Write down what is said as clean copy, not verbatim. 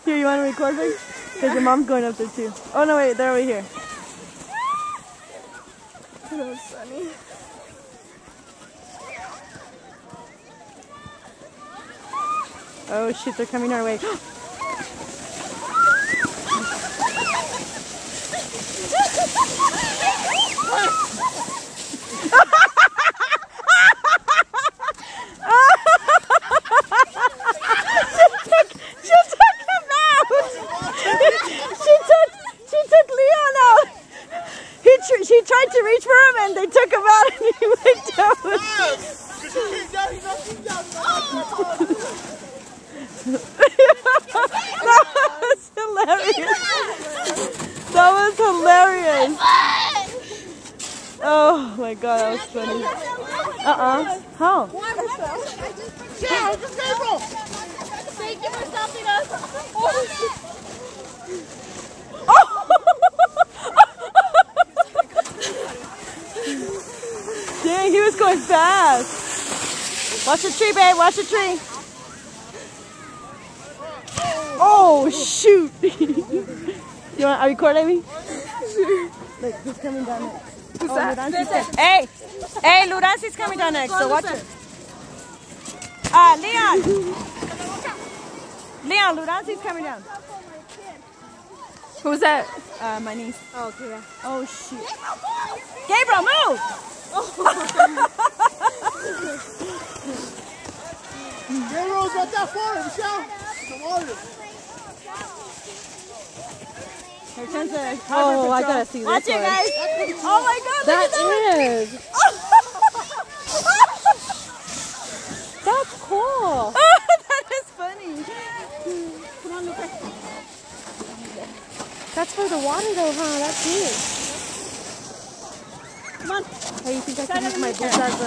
Here, you want to record me? Because your mom's going up there too. Oh no, wait, they're over here. That was funny. Oh shit, they're coming our way. She tried to reach for him and they took him out and he went down. That was hilarious. That was hilarious. Oh my god, that was funny. How? Yeah, just Gabriel. Thank you for stopping us. Dang, he was going fast. Watch the tree, babe. Watch the tree. Oh, shoot. Are you recording me? Look, he's coming down next. Who's that? Hey, Luranci's coming down next, so watch it. Leon, Luranci's coming down. Who's that? My niece. Oh, okay. Yeah. Oh, shoot. Gabriel, move! Gabriel's not that far, Michelle. Come on. Oh, I gotta see this. Watch it, guys. Oh my god, That is. That's cool. That is funny. Come on, Lucas. That's for the water though, huh? That's neat. Come on. Hey, you think I can use my boots as a...